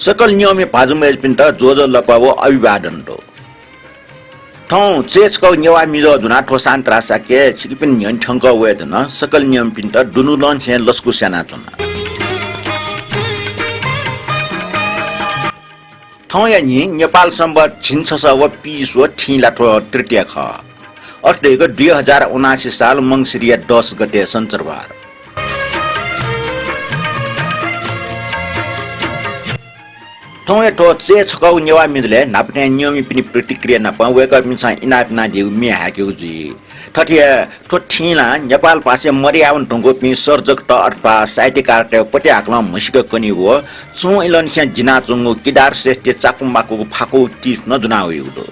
सकल नियम भाजुमेज पिन्ट जोजो लपावो अभिवादन दो ठौ चेचको नेवा मिजो जुना ठो सान्त्रा साके छिकिपिन न्यन ठंक वेदन सकल नियम पिन्ट दुनुलन से लस्कु सेना तुना ठौ या नि नेपाल सम्बत छिन्छस व पिस व ठिला ठो तृतीय ख अष्टैको 2079 साल मंसिरिया 10 गते सञ्चरबार ठौए ठो चे छकौ नेवा मिजले नाप्ने नियमी पनि प्रतिक्रिया नपा वेक मिसा इनाफ ना दिउ मे हाक्यौ जी ठठिया ठो ठिला नेपाल पासे मरियावन ढंगो पि सर्जक त अथवा साइटे कार्टे पटे हाक्ला मसिक कनि हो सु इलन स्य जिना चंगो किदार श्रेष्ठ चाकुमाको फाको टिस न जुना होइलो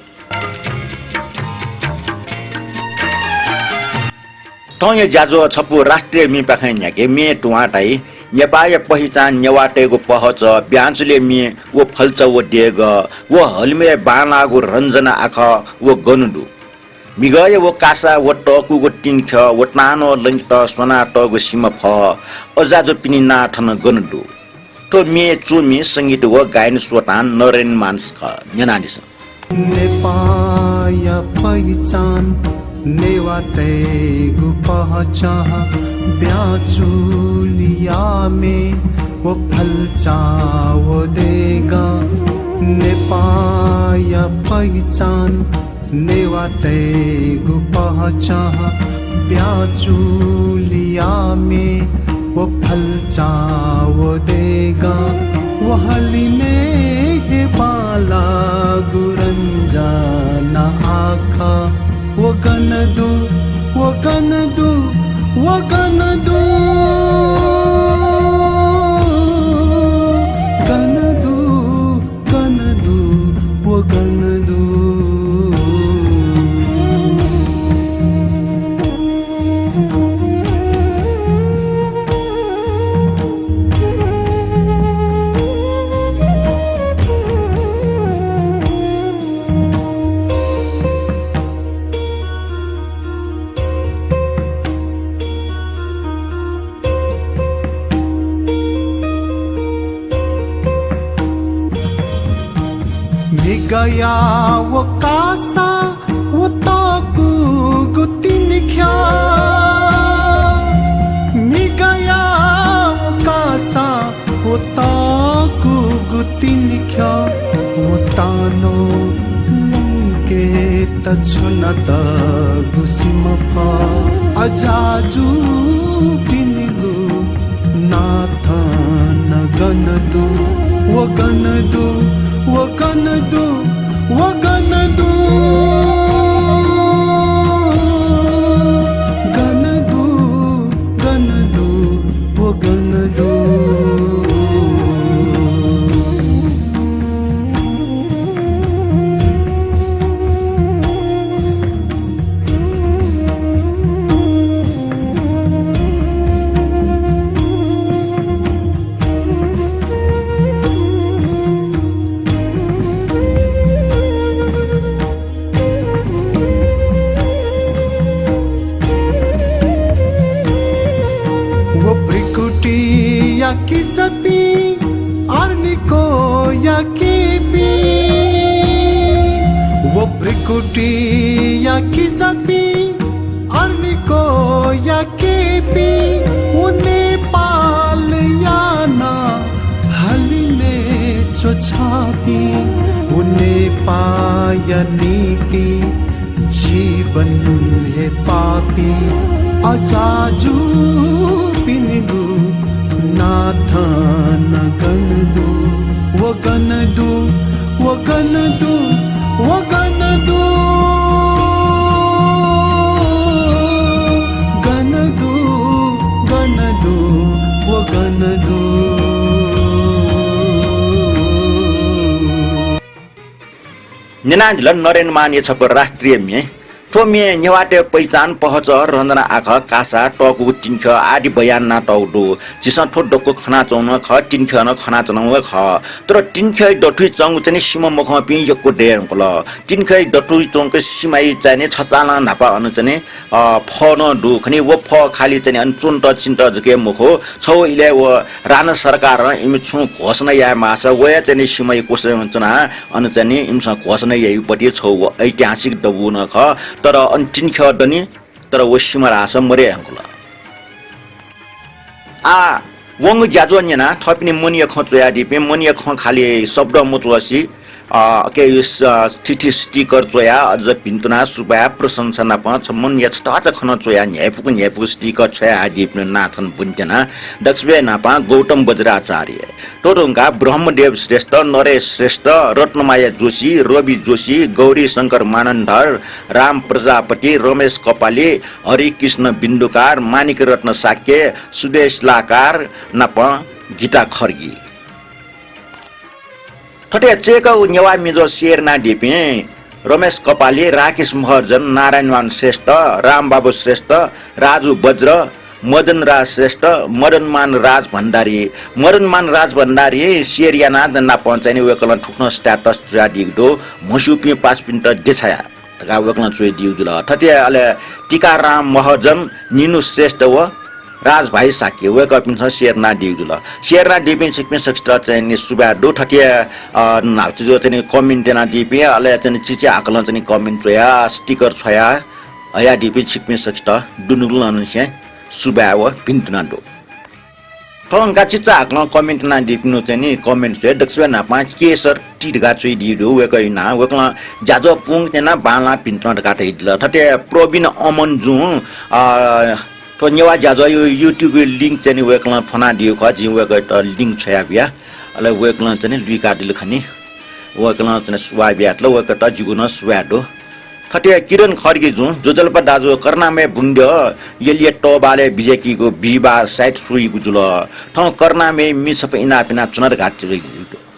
ठौए जाजो छपु राष्ट्रिय मि पाखै न्याके मे टुवाटाई नेपाल पहिचान नेवाटेको पहच ब्यान्चले मि वो फल्च वो डेग वो हलमे बानागो रञ्जना आख वो गनुदु मिगय वो कासा वो टकु गो टिन्ख वो नानो लंट सोना टगो सिम फ अजाजो पिनि ना ठन गनुदु तो मे चुमी संगीत वो गायन स्वतान नरेन मानस ख न्यानादिस नेपाल पहिचान नेवाटेको पहचान ब्याचुलिया में वो फलचा वो देगा नेपाल पहिचान नेवाटेको पहचान ब्याचुलिया में वो फलचा वो देगा वो हली में है बाला गुरंजाना आखा वो गनदू वो गनदू वो गनदू गनदू गनदू वो गनदू गया वो कासा वो ताकू गुतिन ख्या मी गया वो कासा वो ताकू गुतिन ख्या वो तानो लंके तछुनत गुसिम फा अजाजू पिनिगु नाथन गनदु वो गनदु वो गनदू वो गनदू गनदू गनदू वो गनदू की चपी आर्निको या केपी वो ब्रिकुटी या की चपी आर्निको या केपी वो नेपाल याना हलिने चोछापी वो नेपाल नीति जीवन है पापी अजाजू पिनिगु नाथन गनदू वो गनदू वो गनदू वो गनदू गनदू गनदू वो गनदू निनाजल नरेन मान ये छको राष्ट्रिय में थोमे नेवाटे पहिचान पहच रन्जना आख कासा टकु टिन्ख आदि बयान ना टौडु जिस ठो डोको खना चौन ख टिन्ख न खना चनौ ख तर टिन्ख डठुइ चंग चाहिँ सिम मख पि यको डेर कल टिन्ख डठुइ चंग सिमाइ चाहिँ छचाला नापा अनु चाहिँ फन दु खनि व फ खाली चाहिँ अन चुन त चिन्त जके मुखो छौ इले व रान सरकार इमि छु घोषणा या मास व चाहिँ सिमाइ कोस चना अनु चाहिँ इमस घोषणा यही पटि छौ ऐतिहासिक दबु न ख तर अन्टिन ख दनी तर वसिमा रास मरे अंकुला आ वंग जाजो न्यना थपिने मनिया खचोया दिपे मनिया ख खाली शब्द मुतवसी के यस ठिठी स्टिकर चोया अझ पिन्तुना सुबा प्रशंसना प मन यछटा खन चोया न्याफुको स्टिकर छया आदिपन नाथन पुन्टेना दक्षबे नापा गौतम बज्राचार्य टोटोङका ब्रह्मदेव श्रेष्ठ नरेश श्रेष्ठ रत्नमाया जोशी रवि जोशी गौरी शंकर मानन्धर राम प्रजापति रमेश कपाली हरिकृष्ण बिन्दुकार मानिक रत्न साक्य सुदेश लाकार नाप गीता खर्गी थटे चेक नेवा मिजो शेरना डिपे रमेश कपाली राकेश महर्जन नारायणमान श्रेष्ठ रामबाबु श्रेष्ठ राजु वज्र मदन राज श्रेष्ठ मदनमान राज भण्डारी शेरियाना दन्ना पञ्चायत वेकल ठुक्न स्ट्याटस जादिगदो मसुपि पास पिन्ट देछाया तका वेकल चोइ दिउजुल थटे अले टीकाराम महर्जन निनु श्रेष्ठ व राज भाइ साके वेक अप इन शेरना दिउजुल शेरना दिपिन सिक्मे सक्स्टा चाहिँ सुबा दो थटिया नाचु जो चाहिँ कमेन्ट ना दिपि अले चाहिँ चिचे आकलन चाहिँ कमेन्ट छया स्टिकर छया अया दिपि सिक्मे सक्स्टा दुनुल नसे सुबा व पिन्तुना दो थोंगा चिचा आकलन कमेन्ट ना दिपिनु चाहिँ कमेन्ट छया दक्षबे ना पाँच केसर टिडगा चाहिँ दिदो वेकै ना वेकला जाजो पुङ तेना बाला पिन्तुना काटै दिल थटे प्रवीण अमन जु तो नेवा जाजो यो युट्युब लिंक चाहिँ वेकला फना दियो ख जि वेक त लिंक छया बिया अले वेकला चाहिँ दुई काटिल खनी वेकला चाहिँ सुवा बिया ल वेक त जुगुन सुवाडो थटे किरण खर्गी जु जोजलपा दाजो कर्नामे बुण्ड यलिए टबाले बिजेकीको बिबार साइट सुई गुजुल थ कर्नामे मिसफ इना पिना चुनार घाट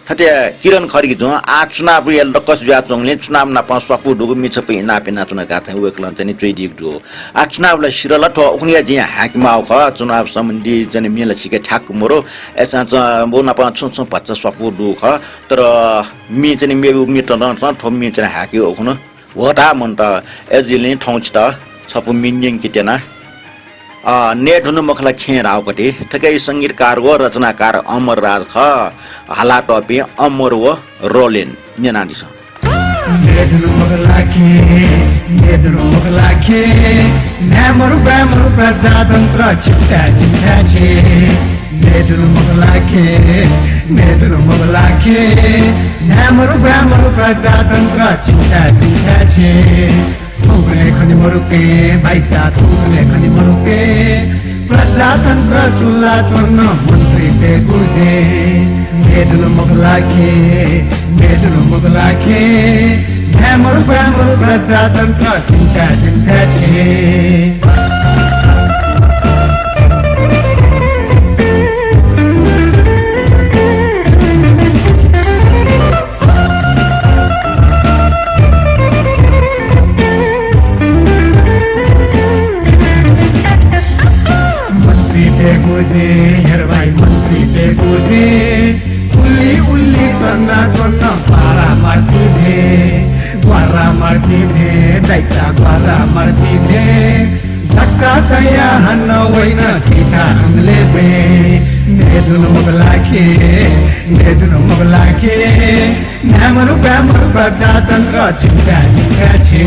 थटे किरण खर्गी जु आ चुनाव यल दकस ज्या चंगले चुनाव ना पास सफु दुगु मिसफ इना पिना चुनार घाट वेकला चाहिँ ट्रेडी दु आ चुनाव ल शिरल थ उखनिया जि हाकिमाउ ख चुनाव सम्बन्धी चाहिँ मेला छिके ठ्याक मोरो एसा बोना पा छु पच्चा सफु दु ख तर मि चाहिँ मेबु मिटर न थ मि चाहिँ हाक्यो उखन वटा मन त एजिले ठौच त छफु मिन्यङ किटेना नेट हुनु मखला खेर आवकटे ठकै संगीतकार व रचनाकार अमर राज ख हाला टपे अमर व रोलेन नेना दिस नेदनु मगला खे न्यामरु ब्यामरु प्रजातन्त्र चिट्टा छे नेदनु मगला खे न्यामरु ब्यामरु प्रजातन्त्र चिट्टा छे थुगले खनि मरुके भाइचा थुगले खनि मरुके प्रजातन्त्र सुला चोर्न मन्त्री से गुजे नेदनु मगला खे न्यामरु ब्यामरु प्रजातन्त्र चिन्ता छे मन्त्री पे गुजे उल्ली सन्ना चोर्न ग्वारा मार्ती भे दाइचा ग्वारा मार्ती भे धक्का तया हन्न होइन छिटा हमले बे नेदुनु मगला खे न्यामरु ब्यामरु प्रजातन्त्र चिन्ता छे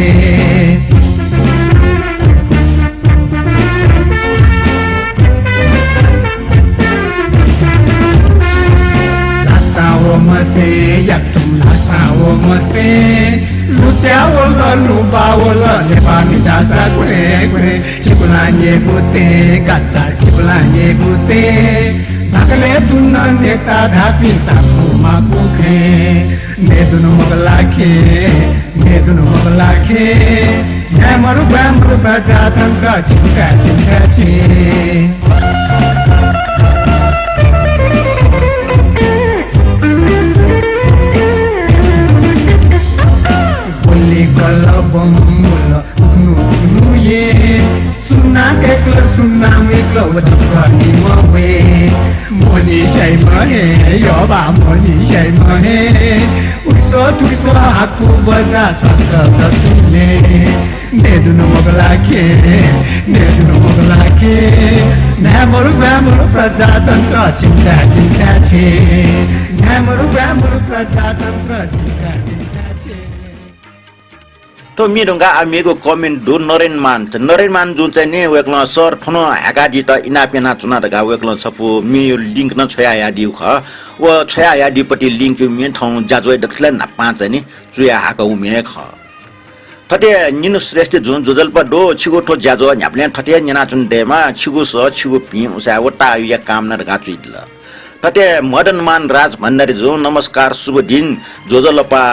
मसे याक्तुम लासाओ मसे लुत्याओ लुबाओ नेपाली दासा कुरे चिकुलाnye गुते गाचा चिकुलाnye गुते सकले तुन्न नेता धापी सापु माकुखे नेदुनु मगला खे न्यामरु ब्यामरु प्रजातन्त्र चिन्ता छे एक्लो दुखी मवे मोनी महे यो बा मोनी महे उसो तुसो आकु बजा ससले नेदुनु मोगलाके न्यामरु ग्रामरु प्रजातन्त्र चिन्ता छे न्यामरु ग्रामरु प्रजातन्त्र चिन्ता छे तो मिडुङगा आमेको कमेन्ट दु नरेन मान जुन चाहिँ नि वेक्ल सर थनो हागाजी त इनापेना चुना दगा वेक्ल सफु मि यो लिंक न छया यादी ख व छया यादी पटी लिंक यु मि ठौ जाजोय दखले न पाँच नि चुया हाका उमे ख थटे निनु श्रेष्ठ जुन जोजल्प दो छिगो ठो जाजो न्याप्ले थटे निना चुन देमा छिगो स छिगो पि उसा वटा या काम न दगा चुइदल थटे मदन मान राज भण्डारी जो नमस्कार शुभ दिन जोजलपा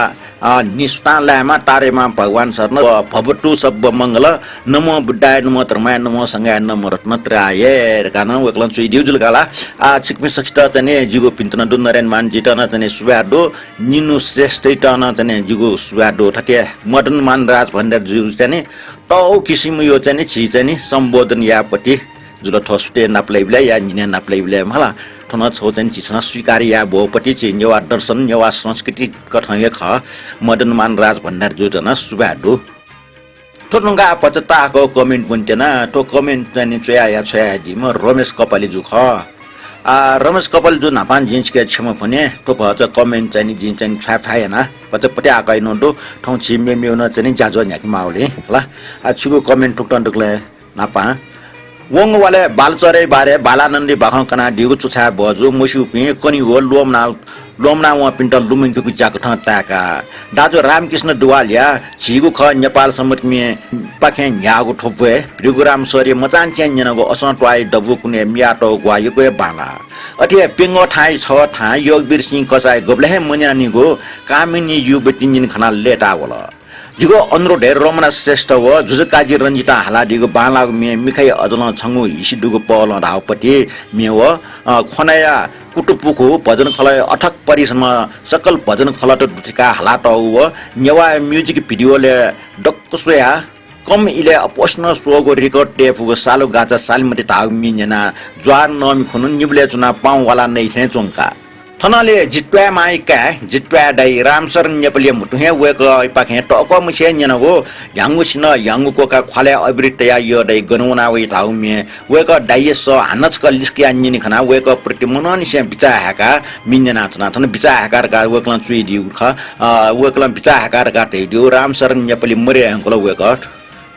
निष्ठा लामा तारेमा भगवान शरण भवटु सब मंगल नमो बुद्धाय नमो धर्माय नमो संगाय नमो रत्नत्रयाय कान वेक्लन सुइ दिउजुल गाला आ छिकमि सक्षता चने जिगो पिन्तन दु नरेन मान जितन चने सुबाडो निनु श्रेष्ठ तन चने जिगो सुबाडो थटे मदन मान राज भण्डारी जु चने तौ किसिम यो चने छि चने सम्बोधन यापटी जुल थस्टे नाप्लैबले या निने नाप्लैबले मला थन छोचन चिसना स्वीकार या भोपटी छि नेवा दर्शन नेवा संस्कृति कथय ख मदन मान राज भण्डार जोजना सुबाडो थोनगा पचताको कमेन्ट पुन्तेना तो कमेन्ट चाहिँ छया या छया दिम रमेश कपाली जु ख रमेश कपाल जु नापान जिन्स के छम फने तो भच कमेन्ट चाहिँ जिन चाहिँ छाफाय ना पच पटे आकै नदो ठौ छिमे मेउन चाहिँ जाजो न्याकि माउले ल छिगो कमेन्ट टुक्टन टुक्ले नापा वंग वाले बालचरे बारे बालानन्दी बाखन कना दिगु चुछा बजु मुसु पि कनि हो लोमना व पिन्टल लुमिङको कुचाको ठ टाका दाजु रामकृष्ण दुवालिया झिगु ख नेपाल समुद्रमे पाखे न्यागु ठोपे प्रोग्राम सरी मचान च्यान जनको असं ट्वाइ डबु कुने मियाटो ग्वायुको बाला अथे पिंगो ठाई छ ठा योगवीर सिंह कसाई गोब्ले मन्यानीगो कामिनी युबति जिन खना लेटा वला जिगो अनुरोध रमना श्रेष्ठ व जुजुकाजी रञ्जिता हालाडीको बाला मिखाइ अजल छंगु हिसिडुगो पल रावपति मेव खनाया कुटुपुको भजन खलय अठक परिसम सकल भजन खलट दुथिका हालाट व नेवा म्युजिक भिडियोले डक्कसोया कम इले अपोष्ण सोगो रेकर्ड टेफुगो सालो गाचा सालमति ताग मिन्जना ज्वार नमी खुनु निबले चुना पाउ वाला नै थे चोंका थनले जित्वा माइका जित्वा दाइ रामसर नेपाली मुटुहे वेक पाखे टक मुसे न्यनगो याङुसिन याङुको का खले अबिरितया यो दाइ गनुना वे ताउमे वेक दाइस हानचक लिस्किया निनि खना वेक प्रतिमननि से बिचा हाका मिन्जना थना थन बिचा हाकार का वेकलन सुइ दिउ ख वेकलन बिचा हाकार का दिउ रामसर नेपाली मरे अंकल वेक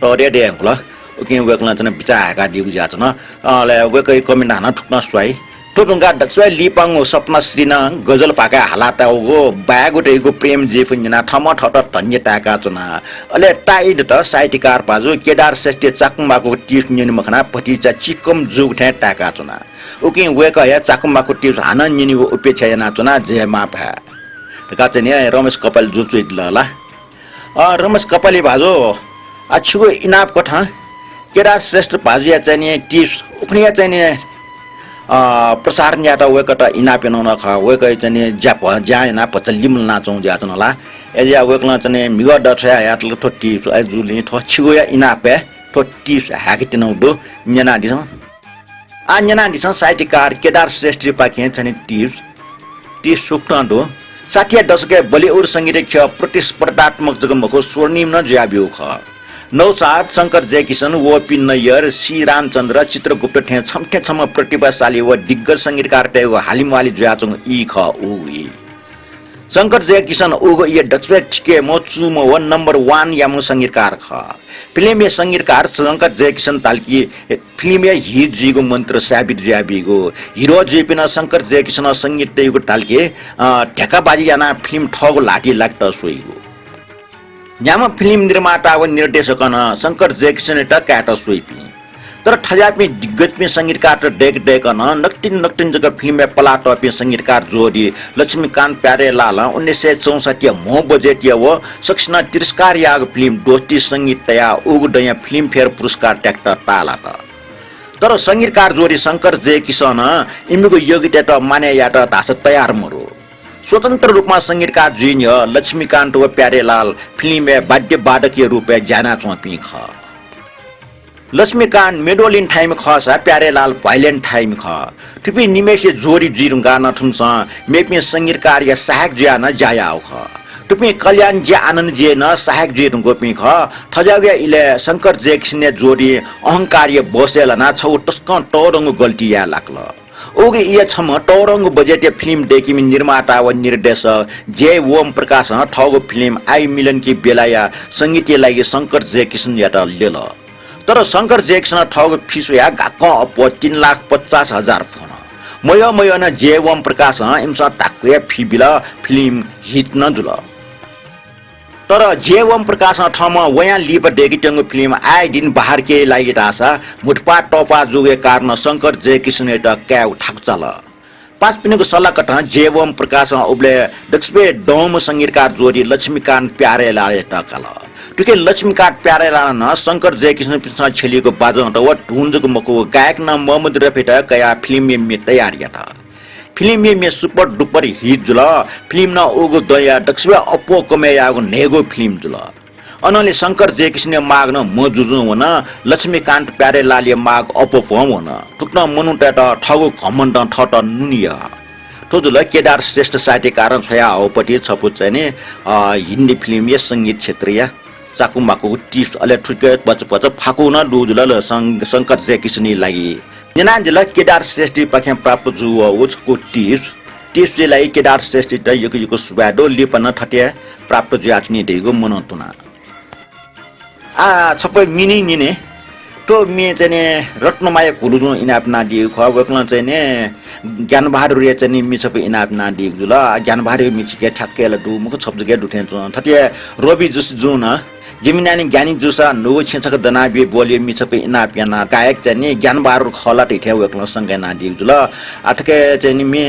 टरे दे अंकल ओके वेकलन थन बिचा हाका दिउ जातन ले वेकै कमेन्ट हाना ठुक्न स्वाइ टोटुङगा दक्सवा लिपाङो सपना श्रीना गजल पाका हालाताउगो बागुटेगो प्रेम जेफुन्जना थम ठट धन्य टाका चुना अले टाइड त साइटिकार पाजु केदार श्रेष्ठ चाकुमाको टिफ निनि मखना पटिचा चिकम जुग ठे टाका चुना उकि वेक या चाकुमाको टिफ हान निनिगो उपेक्षा जना चुना जे माफा तका चाहिँ रमेश कपाल जुचु लला रमेश कपाली भाजो अछुगो इनाप कथा केदार श्रेष्ठ भाजुया चाहिँ टिप्स उखनिया चाहिँ प्रसारण याटा वेकट इनापेन न ख वेक चाहिँ ज्याप ज्याना पचलिम नाचौ ज्याचनला एजिया वेकला चाहिँ मिग दछया यातल थोटी जुलि थछिगो या इनापे थोटी हाकितिनौ दो न्याना दिस आ न्याना दिस साहित्यकार केदार श्रेष्ठ पाखे चाहिँ टिप्स सुक्न दो 60 दशक बलिउड संगीत प्रतिस्पर्धात्मक जगमको स्वर्णिम न ज्याबियो ख नौसाद शंकर जयकिशन ओपी नैयर सी रामचन्द्र चित्रगुप्त ठे छमठे छम प्रतिभाशाली व दिग्गज संगीतकार टेगो हालिमवाली ज्याचुङ ई ख उई शंकर जयकिशन उगो ये डक्सवे ठिके मो चुमो व नंबर 1 यामु संगीतकार ख फिल्म संगीतकार शंकर जयकिशन तालकी फिल्म हिट जीगो मंत्र साबित ज्याबिगो हिरो जेपिन शंकर जयकिशन संगीत टेगो तालके ढेकाबाजी याना फिल्म ठगो लाठी लाग्ट सोइगो न्यामा फिल्म निर्माता व निर्देशक न शंकर जयकिशन ट काट सोइपी तर ठजापी दिग्गजपी संगीतकार डेक डेक न नक्टिन जगह फिल्म पलाटपी संगीतकार जोडी लक्ष्मीकांत प्यारेलाल 1964 मो बजेटिया व सक्सन तिरस्कार याग फिल्म दोस्ती संगीत तया उगडया फिल्म फेयर पुरस्कार ट्याक्टर टाला त तर संगीतकार जोडी शंकर जयकिशन इमिगो योग्यता त माने याट धास तयार मरो स्वतंत्र रूपमा संगीतकार जुइन्य लक्ष्मीकांत व प्यारेलाल फिल्म वाद्य वादकीय रूपे जाना चौपी ख लक्ष्मीकान्त मेडोलिन टाइम खसा प्यारेलाल भाइलेन टाइम ख टुपी निमेसे जोरी जिरुंगा नथुमस मेपे संगीतकार या सहायक जिया न जाया ख टुपी कल्याण जे आनन्द जे न सहायक जे गोपी ख थजागे इले शंकर जेक्सने जोडी अहंकार बसेला ना छौ टस्क टोरंग गल्ती या लाक्ल ओगे ये छम टोरंग बजेट फिल्म डेकिमी निर्माता व निर्देशक जे ओम प्रकाश ठगो फिल्म आई मिलन की बेलाया संगीतले लागि शंकर जेक्सन याटा लेल तर शंकर जेक्सन ठग फिसुया गाक अप 3,50,000 फोन मय न जे ओम प्रकाश इमसा टाक्वे फिबिला फिल्म हिट न जुल तर जे ओम प्रकाश ठम वया लिप डेगिटंग फिल्म आइ दिन बाहर के लागि रासा मुठपा टपा जुगे कारण शंकर जेक्सन एट क्याउ ठाकचल पाँच पिनको सल्लाह कथा जे ओम प्रकाश उब्ले दक्षबे डोम संगीतकार जोडी लक्ष्मीकान्त प्यारेला टकल टुके लक्ष्मीकान्त प्यारेला न शंकर जयकिशन पिछा छेलिएको बाजन त व ढुन्जको मको गायक न मोहम्मद रफीट कया फिल्म में तयारी था फिल्म में सुपर डुपर हिट जुल फिल्म न ओगो दया दक्षबे अपो कमेयाको नेगो फिल्म जुल अनले शंकर जयकिशन माग न मजुजु हुन लक्ष्मीकान्त प्यारेलाले माग अपो फम हुन टुक्न मनुट ठगो घमण्ड ठट नुनिया तो जुल केदार श्रेष्ठ साहित्य कारण छया होपटी छपुच चाहिँ हिन्दी फिल्म या संगीत क्षेत्रीय चाकुमाको टिप्स अले ठुके बच फाकु न दुजुल शंकर जयकिशनी लागि जना जिल्ला केदार श्रेष्ठ पखे प्राप्त जुवा उचको टिप्स लागि केदार श्रेष्ठ त यको सुबाडो लिपन ठटे प्राप्त जुयाचनी देगो मनन्तुना सबै मिनी निने तो मे चाहिँ रत्नमाया खुलुजु इनाप नादी ख वकल चाहिँ ज्ञान बहादुर या चाहिँ मि सबै इनाप नादी जुल ज्ञान बहादुर मिचिके ठक्केला दु मुख छब्जगे दुठे ठटे रवि जुस जुन जिमिनानी ज्ञानी जुसा नो छेछक दनाबे बोले मि सबै इनाप याना गायक चाहिँ ज्ञान बहादुर खला टिठे वकल संगे नादी जुल अटके चाहिँ मे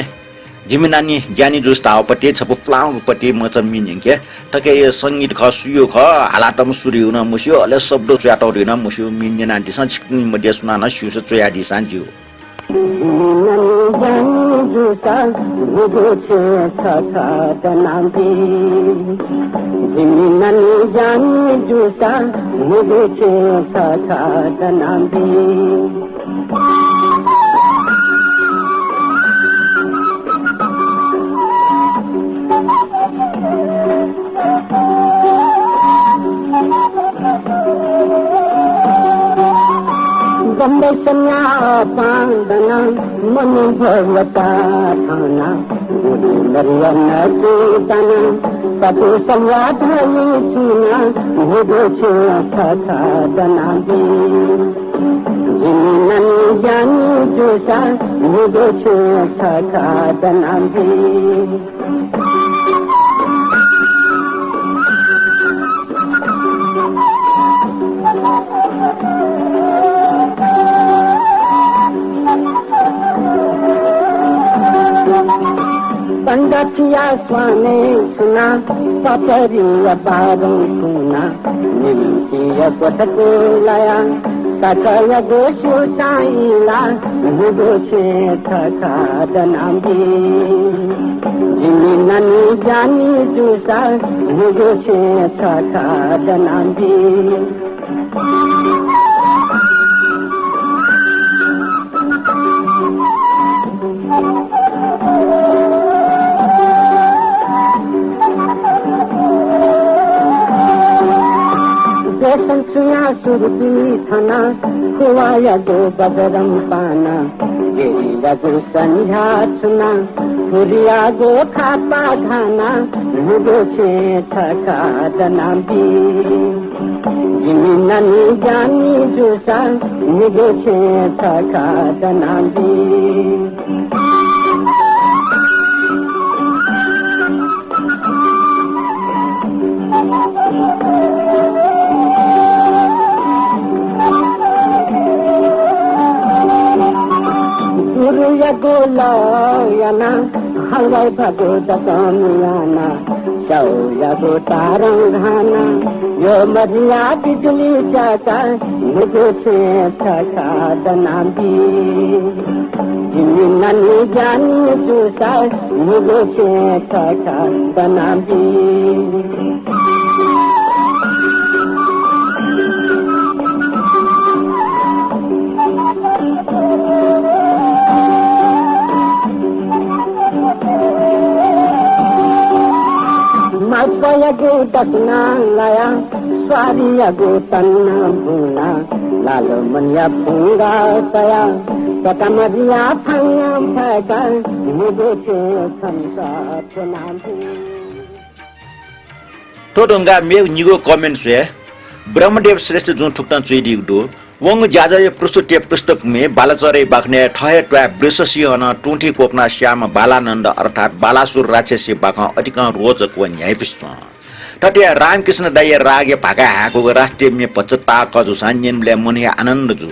जिमिनानी ज्ञानी जुस तावपट्टि छप फ्लाउपट्टि मच मिनिङके टके संगीत ख सुयो ख हालातम सुरियो न मुस्यो अले शब्द च्याटौ दिन मुस्यो मिन्जना दिसन छिक्न मध्ये सुना न सुस चया दिसन जिउ बम्बैसन्या पांडना मन भगवता थाना मरियन चेतना पतो संवादनी सुना मुझे छथा दनाबी जिनन जानी जोसा मुझे छथा दनाबी पंडिया स्वाने सुना पपरिया बारों सुना निलकिया पटको लाया सकल गोशो साईला मुदोछे ठका दनाबी जिमिननी जानी जुसा मुदोछे ठका दनाबी संसुया सुरती थाना खुआया दो बगरम पाना गेला गो संझा सुना फुरिया गो खापा खाना मुदो छे ठका दनाबी जिमिननी जानी जुसा मुदो छे ठका दनाबी गोला याना हलवाई भगो दसमियाना सौया गो तारंगाना यो मरिया बिजली जाता मुझे छे ठका दनाबी जिमिननी जानी जुसा मुझे छे ठका दनाबी यगो दसना लाया स्वादी यगो तन्ना भूना लालो मनिया भूंगा तया कतमरिया फंगा फैका मुझे के संसा प्रणाम टोटंगा मेग निगो कमेन्ट से ब्रह्मदेव श्रेष्ठ जुन ठुक्ता चुइदिग दो वंग जाजय प्रस्तुते पृष्ठभूमि बालाचरे बाख्ने ठहे ट्वा वृषसिंह टुंठी कोपना श्याम बालानन्द अर्थात बालासुर राक्षसी बाख अतिक रोचक व न्यायविश्व तटिया रामकृष्ण दाय रागे भागा हाको राष्ट्रिय मे पचता कजु सान्यनले मने आनन्द जु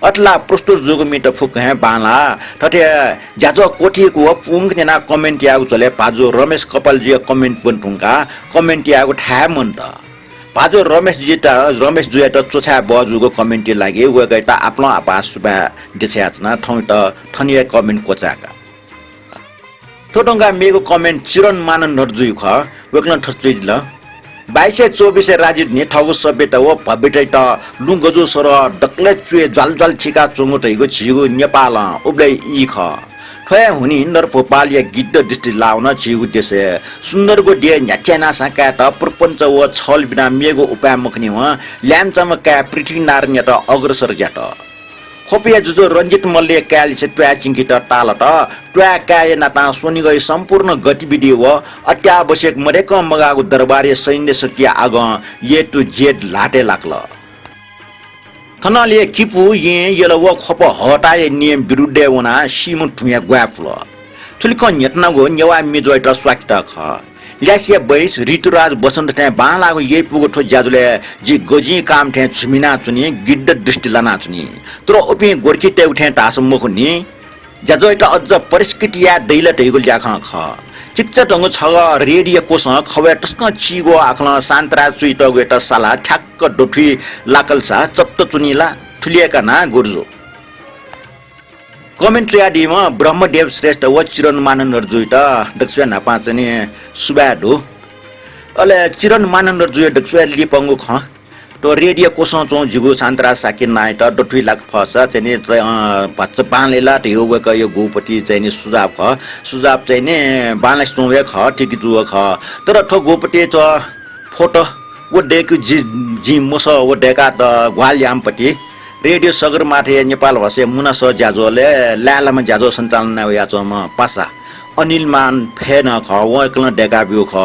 अटला प्रस्तुत जुगमित फुक है बाला तटिया जाजो कोठी को पुंग नेना कमेन्ट यागु चले पाजो रमेश कपाल जी कमेन्ट बन्टुङका कमेन्ट यागु ठा मन्त पाजो रमेश जुया त चोछा बजुको कमेन्ट लागि व गएता आफ्नो आपास सुबा दिछ्याचना थौ त थनिया कमेन्ट कोचाका टोटंगा मेगो कमेन्ट चिरन मानन नर्जुइ ख वक्लन थचुइल 2224 राजित ने ठगु सभ्यता व भबिटै त लुंगजो सर डक्ले चुए जल छिका चोंगो तैगो छिगो नेपाल उब्लै इ ख ठया हुनी नरफोपाल या गिद्ध दृष्टि लाउन छिगु देशे सुन्दरको डे न्याच्याना साका त प्रपञ्च व छल बिना मेगो उपाय मुखनी व ल्यामचम का पृथ्वी नारण्य त अग्रसर ज्याट खोपिया जुजो रञ्जित मल्ले काल से ट्वा चिंकी त टाल त ट्वा काय नाता सोनी गई सम्पूर्ण गतिविधि व अत्यावश्यक मरेक मगाको दरबारी सैन्य शक्ति आग ए टु जेड लाटे लाग्ल थनाले किपु ये यल व खप हटाए नियम विरुद्ध वना सिमु ठुया ग्वाफ्ल थुलिक नेतनागो नेवा मिजो त स्वागत ख ल्यासिया बैस ऋतुराज बसन्त थे बालाको ये पुगो ठो ज्याजुले जी गजी काम थे छुमिना चुनी गिद्ध दृष्टि लाना चुनी तर ओपि गोर्खी टे उठे तास मुखनी ज्याजो त अझ परिस्कृति या दैल दैगो ल्याख ख चिक्च दंगो छ रेडियो कोस खवे टस्क चिगो आखला सान्तरा चुइट गएट साला ठ्याक्क डोठी लाकलसा चत्त चुनीला ठुलिएका ना गुर्जो कमेन्ट यादीमा ब्रह्मदेव श्रेष्ठ व चिरन मानन्दर जुइट दक्षिण नापाचने सुबाडो अले चिरन मानन्दर जुइ दक्षिण लिपंगु ख तो रेडियो कोसो चो जिगु सान्तरा साके नाइट डठुइ लाक फसा चाहिँ भच्च बालेला त्यो वक यो गोपति चाहिँ सुझाव ख सुझाव चाहिँ बालेस चोवे ख ठिक जुव ख तर ठो गोपति च फोटो वो डेकु जी मोस वो डेका त ग्वालयामपट्टि रेडियो सगरमाथे नेपाल भाषा मुना स ज्याजोले ल्यालामा ज्याजो सञ्चालन याचोम पासा अनिलमान फेन ख वकल डेका बिउ ख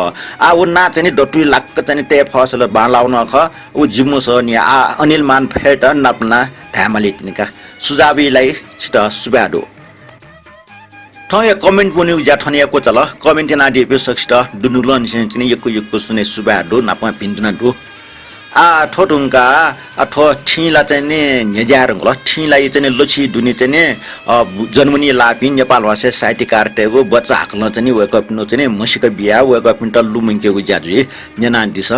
आ उ ना चाहिँ डटुइ लाक्क चाहिँ टे फसल बालाउन ख उ जिमो स नि आ अनिलमान फेट नपना ढामले तिनका सुझावीलाई छिट सुबाडो ठय कमेन्ट पनि ज्याठनियाको चल कमेन्ट ना दिए सक्षित दुनुलन चाहिँ यको सुने सुबाडो नापा पिन्जुना दु आ ठोटुङका ठो ठिला चाहिँ नि नेजारङल ठिलाई चाहिँ लछि दुनी चाहिँ नि जन्मनी लापि नेपाल भाषा साहित्यकार टेगो बच्चा हाक्ल चाहिँ वेकअप नो चाहिँ मसिक बिया वेकअप त लुमिङकेगु ज्याजु नेना दिस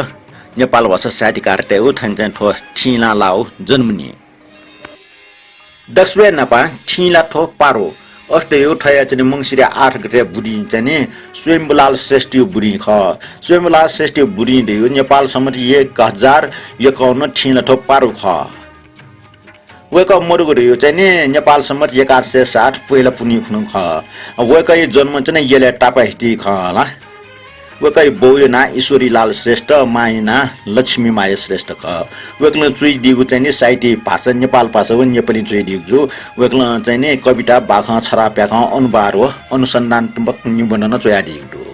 नेपाल भाषा साहित्यकार टेगो थन चाहिँ ठो ठिला लाउ जन्मनी दसवे नपा ठिला ठो पारो अस्ते यो ठया चाहिँ मंसिरे 8 गते बुढी चाहिँ स्वयंबलाल श्रेष्ठ बुढी ख स्वयंबलाल श्रेष्ठ बुढी यो नेपाल सम्मति 1051 ठिला ठो पारो ख वेक मरुगो यो चाहिँ नेपाल सम्मति 1860 पहिला पुनि खुनु ख वेक जन्म चाहिँ येले टापाहिटी ख ला वेक बौयना ईश्वरी लाल श्रेष्ठ माइना लक्ष्मी माया श्रेष्ठ ख वेकल चुइ दिगु चाहिँ साहित्य भाषा नेपाल भाषा व नेपाली चुइ दिगु वेकल चाहिँ कविता बाखा छरा प्याखा अनुवाद व अनुसन्धानत्मक निबन्धन चोया दिगु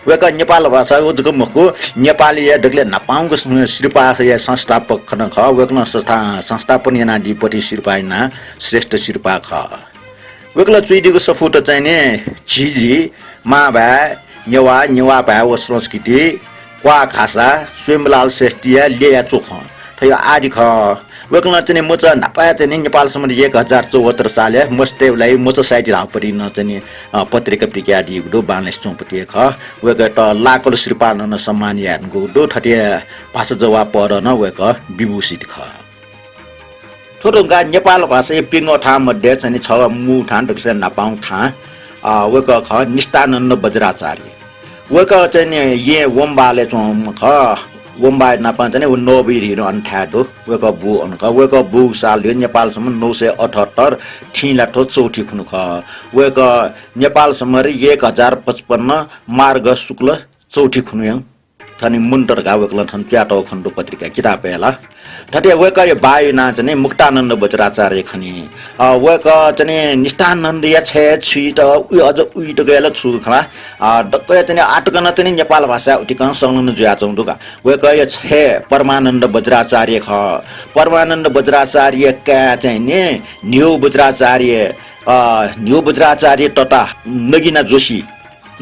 वेक नेपाल भाषा व जक मखु नेपाली या डगले नपाउँको श्रीपा या संस्थापक खन ख वेकल संस्थापन याना दिपति श्रीपाइना श्रेष्ठ श्रीपा ख वेकल चुइ दिगु सफुट चाहिँ झिझी माबा नेवा भा व संस्कृति क्वा खासा स्वयंबलाल श्रेष्ठिया लेया चोख थयो आदि ख वेकल चाहिँ मोच नपाया चाहिँ नेपाल सम्म 1074 साले मस्तेलाई मोच साइट हापरि न चाहिँ पत्रिका पिका दिगु बालेस चौपटी ख वेक त लाकल श्रीपालन सम्मान यानको दो थटे भाषा जवाब पर न वेक विभूषित ख थोरंगा नेपाल भाषा पिङ ठा मध्ये चाहिँ छ मु ठान दक्षिण नपाउ ठा वेक ख निष्ठानन्द बज्राचार्य वेक चाहिँ ये वम्बाले चोम ख वम्बा नापा चाहिँ नोबिरी अन्ठाडो वेक बु अनक वेक बु साल नेपाल सम्म 978 ठिला ठो चौठी खुनु ख वेक नेपाल सम्म 1055 मार्ग शुक्ल चौठी खुनु थनि मुन्टर गा वेकल थन च्याटो खण्ड पत्रिका किताब हेला ठटे वेक यो बायु ना चाहिँ मुक्तानन्द वज्राचार्य खनि वेक चाहिँ निष्ठानन्द या छे छिट उ अझ उइट गएला छु खला डक्कै चाहिँ आटकन चाहिँ नेपाल भाषा उटिकन संलग्न जुया चौंडुका वेक यो छे परमानन्द वज्राचार्य ख परमानन्द वज्राचार्य का चाहिँ नि न्यू वज्राचार्य तथा नगिना जोशी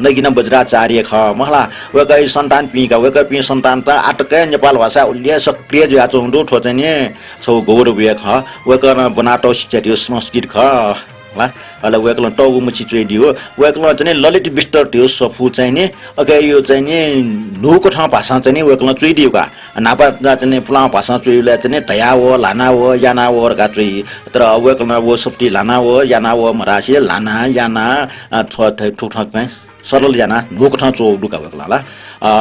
नगिना वज्राचार्य ख महला वेकै सन्तान पिका वेकै पि सन्तान त आटकै नेपाल भाषा उल्ले सक्रिय जुया चौंडु ठो चाहिँ नि छौ गौरव ख वेकन बनाटो शिक्षा संस्कृत ख ला अले वेकल टगु मुछि चोइदियो वेकल चाहिँ ललित बिस्तर थियो सफु चाहिँ नि अके यो चाहिँ नि नुको ठाउँ भाषा चाहिँ नि वेकल चोइदियो का नापा चाहिँ फुला भाषा चोइले चाहिँ तया हो लाना हो याना हो गा चोइ तर वेकल वो सफ्टी लाना हो याना हो मरासी लाना याना ठुक ठक चाहिँ सरल जना नुको ठाउँ चो डुका वेकला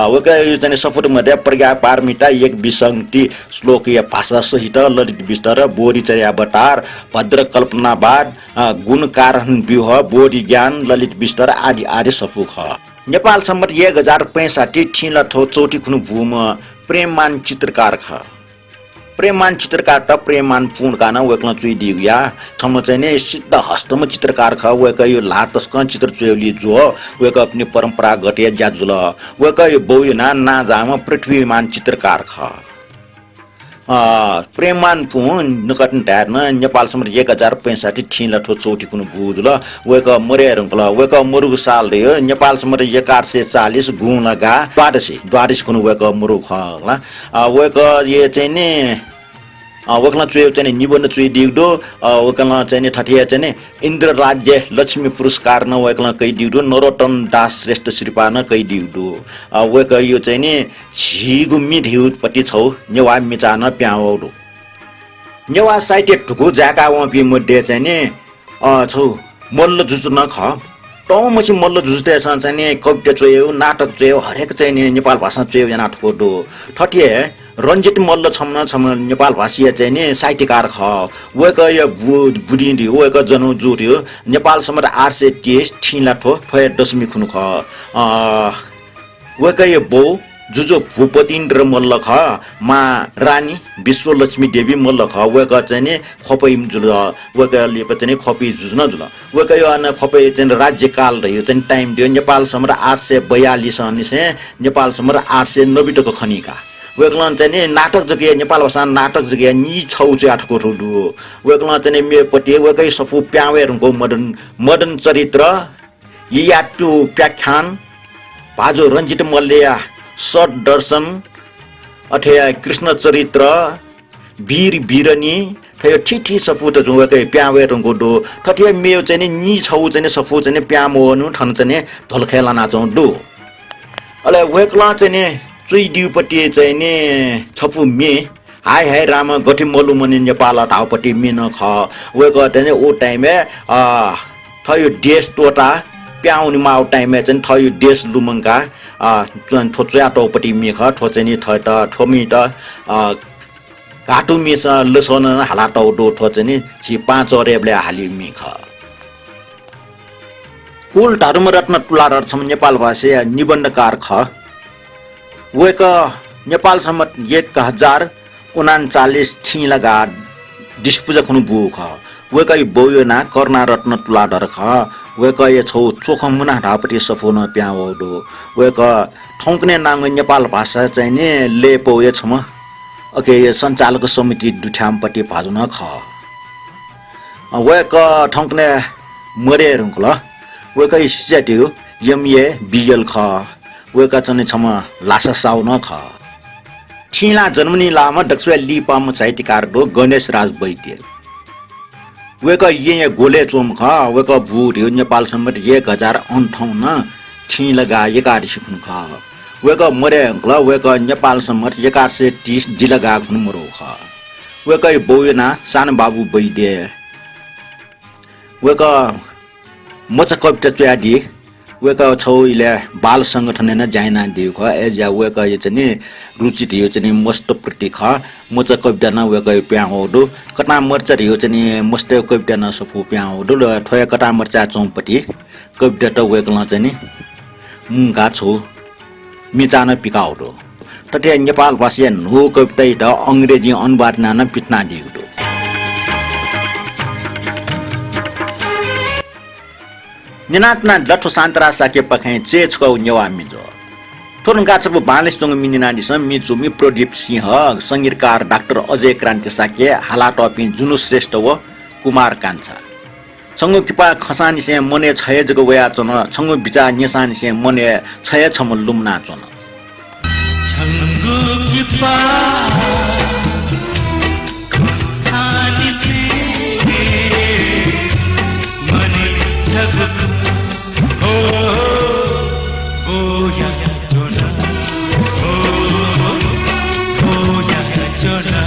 वेकै चाहिँ सफुट मध्ये प्रज्ञा पारमिता एक विसंगति श्लोकीय भाषा सहित ललित बिस्तर बोरी चर्या बटार भद्र कल्पनावाद गुण कारण व्यूह बोरी ज्ञान ललित बिस्तर आदि आदि सफुख नेपाल सम्मत 1065 ठिलठो चौटी खुनु भूम प्रेममान चित्रकार ख प्रेममान चित्रकार त प्रेममान पूर्ण काना वेकल चुइ दिया छम चाहिँ नि सिद्ध हस्तम चित्रकार ख वेक यो लातस्क चित्र चुइली जो वेक अपनी परम्परागत या जाजुल वेक यो बौना ना जाम पृथ्वीमान चित्रकार ख प्रेममान पूर्ण नकटन टार न नेपाल सम्म 1065 ठिलठो चौटी कुन बुजुल वेक मरे रंकल वेक मुरुग साल रे नेपाल सम्म 1840 गुण लगा द्वादश कुन वेक मुरुग खला वेक ये चाहिँ नि वकला चुयो चाहिँ निबन्ध चुइ दिउदो वकला चाहिँ ठठिया चाहिँ इन्द्र राज्य लक्ष्मी पुरस्कार न वकला कै दिउदो नरोत्तम दास श्रेष्ठ श्रीपा न कै दिउदो वक यो चाहिँ नि झिगु मिढिउ पति छौ नेवा मिचा न प्याउदो नेवा साइटे ठुको जाका वपि मध्ये चाहिँ नि छौ मल्ल जुजु न ख टौ मछि मल्ल जुजुते चाहिँ नि कविता चुयो नाटक चुयो हरेक चाहिँ नि नेपाल भाषा चुयो या नाटक दो ठठिए रञ्जित मल्ल छम नेपाल भाषीय चाहिँ नि साहित्यकार ख वेक यो बुढी वेक जनु जुर्यो नेपाल सम्म 830 ठिलाठो ठय दशमी खुनु ख वेक यो बौ जुजो भूपतिन्द्र मल्ल ख मा रानी विश्वलक्ष्मी देवी मल्ल ख वेक चाहिँ नि खपै जुल वेक लिप चाहिँ खपी जुज्न जुल वेक यो अन खपै चाहिँ राज्यकाल रह्यो चाहिँ टाइम दियो नेपाल सम्म 842 अनिसे नेपाल सम्म 890 टको खनिका वेकलन चाहिँ नि नाटक जगे नेपाल भाषा नाटक जगे नि छौ चाहिँ आठको ठुडु वेकलन चाहिँ मेपटे वेकै सफु प्यावेरको मदन चरित्र याटु व्याख्यान भाजो रञ्जित मल्लिया सट दर्शन अथवा कृष्ण चरित्र वीर वीरनी थयो ठिठी सफु त वेकै प्यावेरको दो ठठे मेउ चाहिँ नि छौ चाहिँ सफु चाहिँ प्यामोनु ठन चाहिँ धलखेला नाचौ दो अले वेकला चाहिँ चुइ दिउपट्टि चाहिँ नि छफु मे हाय राम गठि मलु मनि नेपाल ढाउपट्टि मिन ख वेक चाहिँ ओ टाइममे थयो देश तोटा प्याउनी माउ टाइममे चाहिँ थयो देश लुमङ्का थोचया टौपट्टि मे ख थो चाहिँ नि थ त ठोमी त घाटु मिस लसन हाला टौ दो थो चाहिँ नि छि 5 अरेबले हाली मे ख कुल धर्म रत्न तुलार छम नेपाल भाषा निबन्धकार ख वेक नेपाल सम्म 1039 छि लगा डिस्पुज खुनु बु ख वेक बोयो ना कर्ना रत्न तुलाधर ख वेक ये छौ चोखम मुना ढापटी सफोन प्यावदो वेक ठौकने नाङ नेपाल भाषा चाहिँ नि लेपो ये छम ओके सञ्चालक समिति दुठ्यामपट्टि भाजुन ख वेक ठौकने मरे रुंकल वेक स्टेट्यु एमए बीएल ख वेका चाहिँ छम लासा साउन ख ठिला जन्मनी लामा दक्षिण लिपाम साहित्यकार दो गणेश राज वैद्य वेक ये गोले चोम ख वेक भूर यो नेपाल सम्म 1058 ठिला गा 11 खुन ख वेक मरे अंकल वेक नेपाल सम्म 1130 जिल्ला गा खुन मरो ख वेक बोयना सान बाबु वैद्य वेक मच कविता च्याडी वेक छौ इले बाल संगठन न जाइना दिउ ख एजा वेक ये चाहिँ रुचि थियो चाहिँ मस्त प्रति ख मच कविता न वेक प्याउडो कटा मर्चा रियो चाहिँ मस्त कविता न सफु प्याउडो ल थय कटा मर्चा चौपटी कविता त वेक ल चाहिँ मुंगा छौ मिचान पिकाउडो तथे नेपाल भाषा नो कविता ढ अंग्रेजी अनुवाद नाना पिटना दिगडो निनातना लठो सान्तरा साके पखाइ चेचको नेवा मिजो थोरंगा चबु बालेससँग मिनिनाडी सम मिचु मि प्रदीप सिंह संगीतकार डाक्टर अजय क्रान्ति साके हाला टपि जुनु श्रेष्ठ व कुमार कान्छा छंगु किपा खसानी से मने छय जग वया चन छंगु बिचा नेसानी से मने छय छम लुमना चन छंगु किपा खसानी से मने छग हो या चोना हो या चोना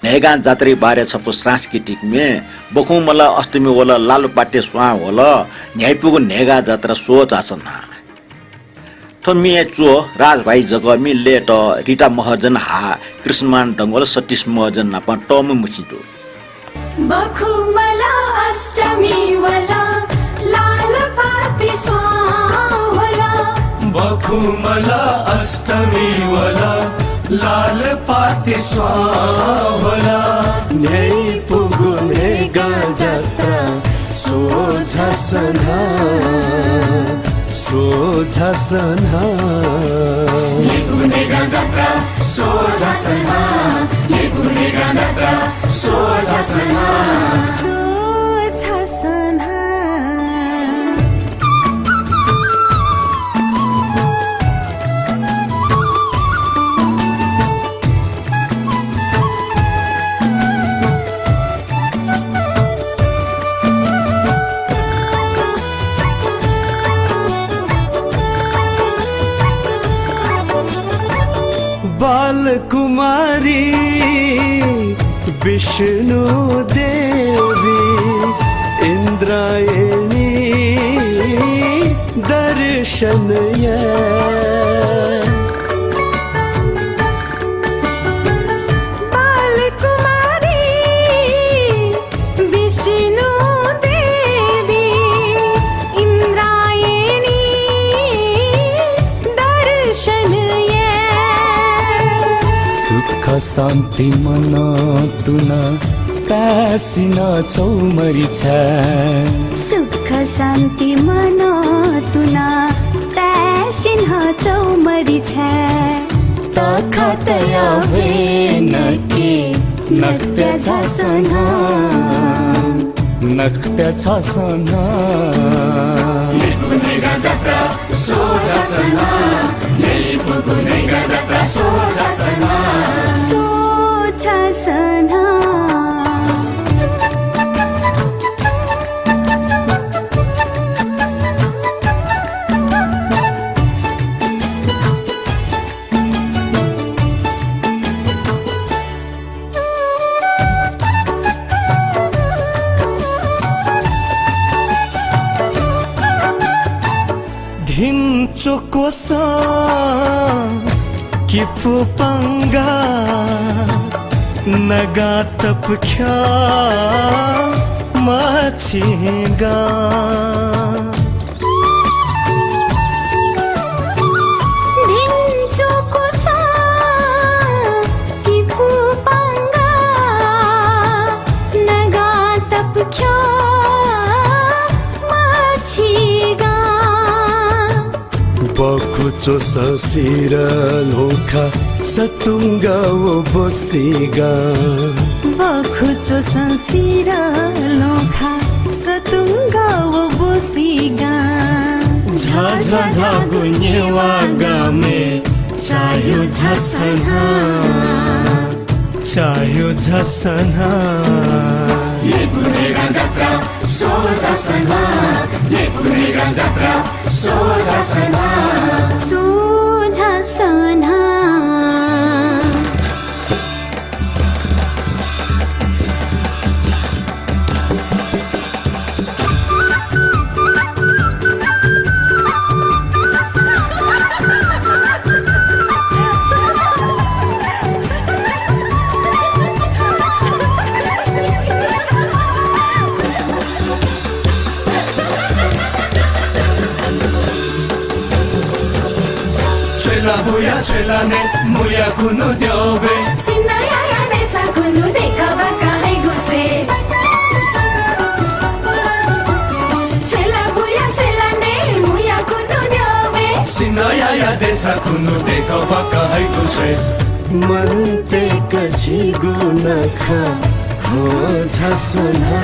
नेगा जात्रे बारे छपु सांस्कृतिक में बखु मला अष्टमी होला लालु पाटे स्वा होला न्याइपुगु नेगा जात्रा सोच आसना तो मिए चो राजभाइ जग मि लेट रिटा महजन हा कृष्णमान डंगल सतीश महजन नापा टम मुसिदो बखु मला अष्टमी वाला लाल पाते स्वावला बखुमला अष्टमी वाला लाल पाते स्वावला न्याय पुगुने गाजाता सोझसना सोझसना ये पुगुने गाजाता सोझसना ये पुगुने गाजाता सोझसना सोझसना बालकुमारी विष्णु देवी इंद्रायणी दर्शनय बालकुमारी विष्णु देवी इंद्रायणी दर्शनय सुख शान्ति मन तुना तासिन चौमरी छ सुख शान्ति मन तुना तासिन चौमरी छ ताखतया वेन के नक्त्य छसना नक्त्य छसना ये पुगुनेगा जात्रा सोझसना ये पुगुनेगा जात्रा सोझसना सोझसना Chokosa Kipupanga Nagatapkya Machinga Bakucho sasira loka satunga wo bosiga Bakucho sasira loka satunga wo bosiga Jhaja dhago newa game chayo jhasana chayo jhasana Ye pugunega jatra soझसना Ye pugunega jatra soझसना सोझसना Chela ne muya kunu diobe Sinaya ya desa kunu deka baka hai guse Chela ne muya kunu diobe Sinaya ya desa kunu deka baka hai guse Mante kachi gunakha ho झसना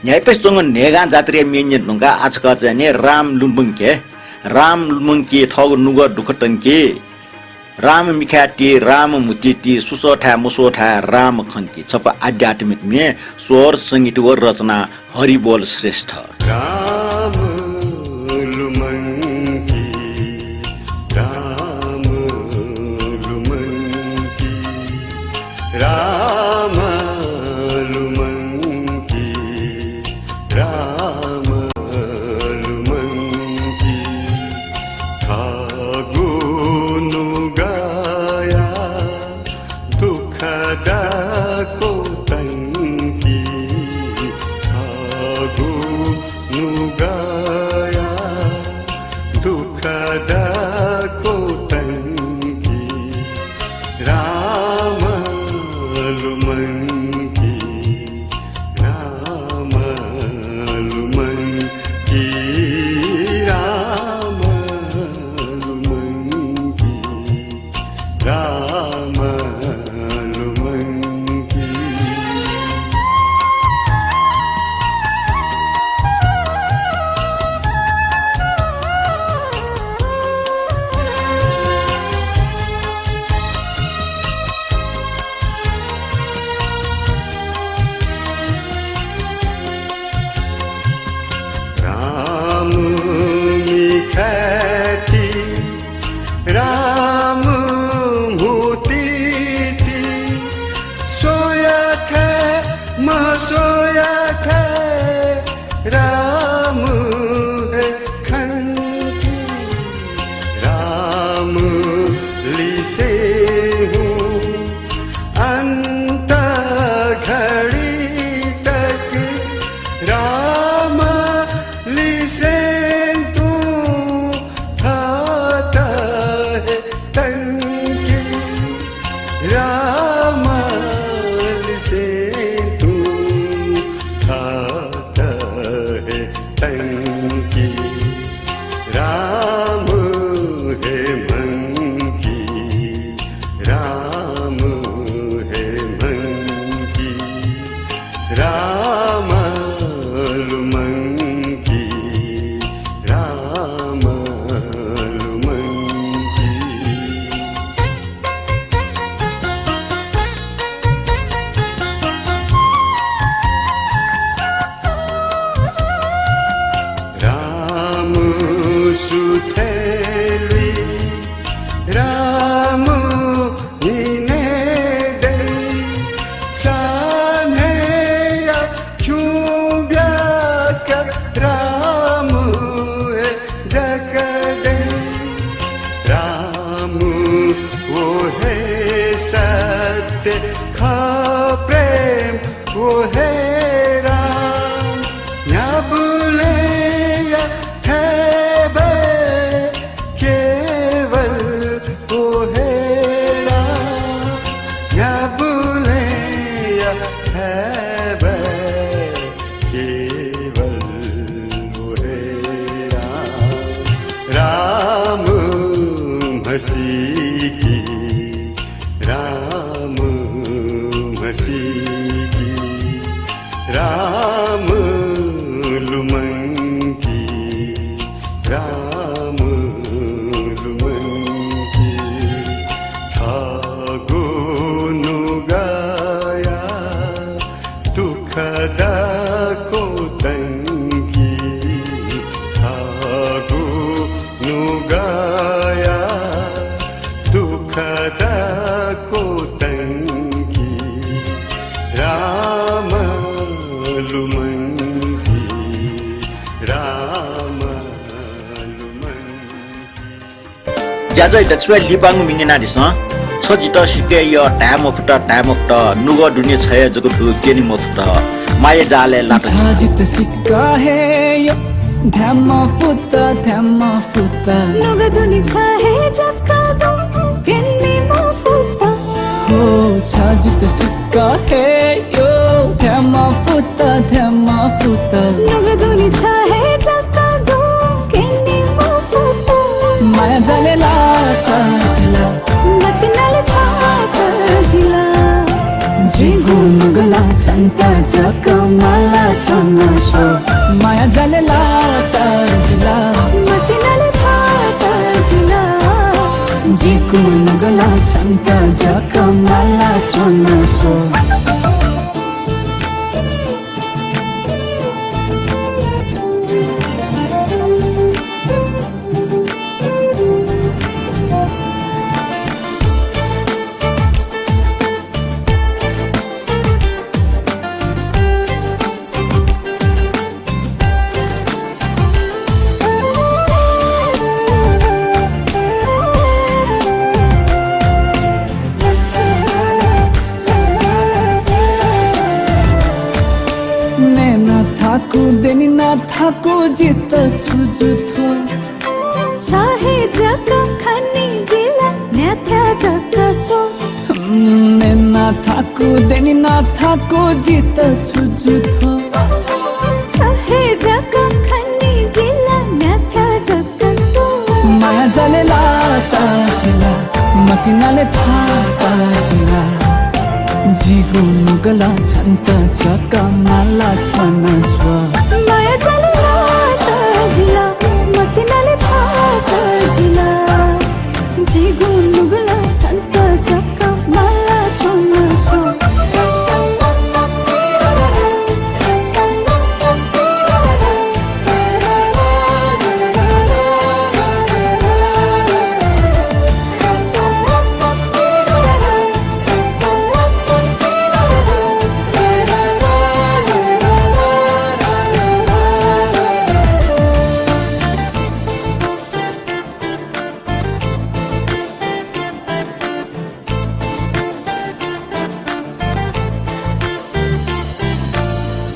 न्यायपेससँग नेगा जात्रीय मिन्य नुगा आजका चाहिँ राम लुम्बुङ्के थग नुग दुखटङ्के राम मिखाटी राम मुतिटी सुसोठा मुसोठा राम खन्की छफ आध्यात्मिक में स्वर संगीत व रचना हरिबोल श्रेष्ठ राम लुम्बुङ्के राम दुःखदाको टङ्की रामलुमङ्की रामलुमङ्की रामलुमङ्की रामलुमङ्की Ram मिखती Ram मुतीती soya थे म soya थे राम है खंकी राम लिसे हूँ अंत घड़ी तक राम लिसे तू खाता है टंकी राम लिसे तू खाता है टंकी राम है मंकी राम है मंकी राम लुमंकी राम लुमंकी राम सुथेली राम हिने दई चाने या क्यों ब्याक राम है जगदे राम वो है सत्य खा प्रेम वो है राम या बुले या ठेबे केवल वो है राम या बुले या ठेबे केवल वो है राम राम हसी की राम हसी की राम लुमंकी राम लुमंकी ठागो नुगाया दुःखदाको टङ्की ठागो नुगाया दुःखदाको टङ्की राम लुमङ्की राम लुमङ्की ज्याजै दक्षिण लिपाङु मिनिना दिस छजित सिके य टाइम अफ ट नुग दुनिया छय जगतु केनि मफुट माये जाले लाट छाजित सिक्का है यो ध्यामा फुता नुग दुनी छाहे जक्का दो केन्नी मो फुता हो छाजित सिक्का है यो ध्यामा फुता नुग दुनी छाहे जक्का दो केन्नी मो फुता माया जाले लाटा जिला मतिनल छाका जिला जिगु नुगला छन्ता जका माला छन्न सो माया जाले लाटा जिला मतिनल छाका जिला जिगु नुगला छन्ता जका माला छन्न सो थाकू देनी ना थाकू जित छुजु थो चाहे छहे जका खानी जिला न्याथ्या जका सो मेना थाको देनी ना थाको जित छुजु थो छहे जका खानी जिला न्याथ्या जका सो माया जाले लाता जिला मतिनाले थाता जिला जिगु मुगला छन्त जका माला छना स्व माया जाले लाता जिला मतिनाले थाता जिला जिगु मुगला छन्त जका माला छना स्व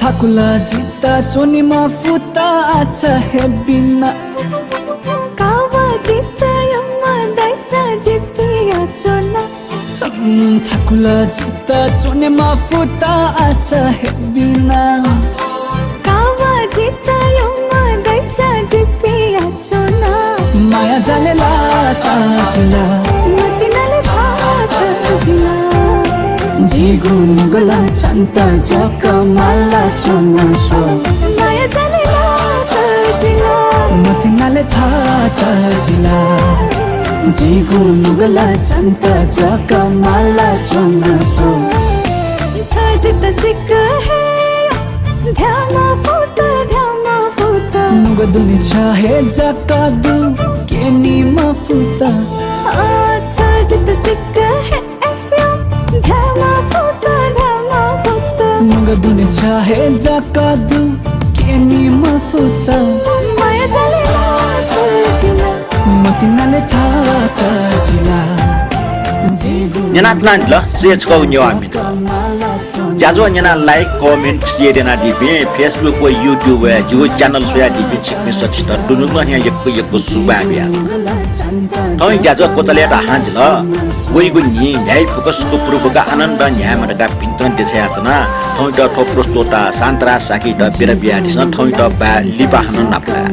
थाकुला जिता चोनीमा फुता आछा हे बिना कावा जिता यम्मा दाइचा जिपिया चोना थाकुला जिता चोनीमा फुता आछा हे बिना कावा जिता यम्मा दाइचा जिपिया चोना माया जाले लाता जिला मतिनाले थाता जिला जिगु मुगला छन्त जका माला चोना सो माया जाले लाता जिला मतिनाले थाता जिला जिगु मुगला छन्त जका माला चोना सो छजित सिक है ध्यामा फुता मुग दुनि छहे जका दु केनी मफुता छजित सिक है ध्यामा फुता मुग दुनि छहे जका दु केनी मफुता माया जाले लाता जिला मतिनाले थाता जिला Nyenak nanti search kau nyawa mina. Jazo nyana like, comment, share dena di Facebook wa YouTube wa juga channel saya di cikmi subscribe dulu kan yang yakku subah biar. Tahu jazo kota lihat hanjla, woi gunyi dari fokus ku perubaga ananda nya mereka pintar desayatna. Tahu dah top prostota santra sakit dah biar di sana tahu dah ba libahan napla.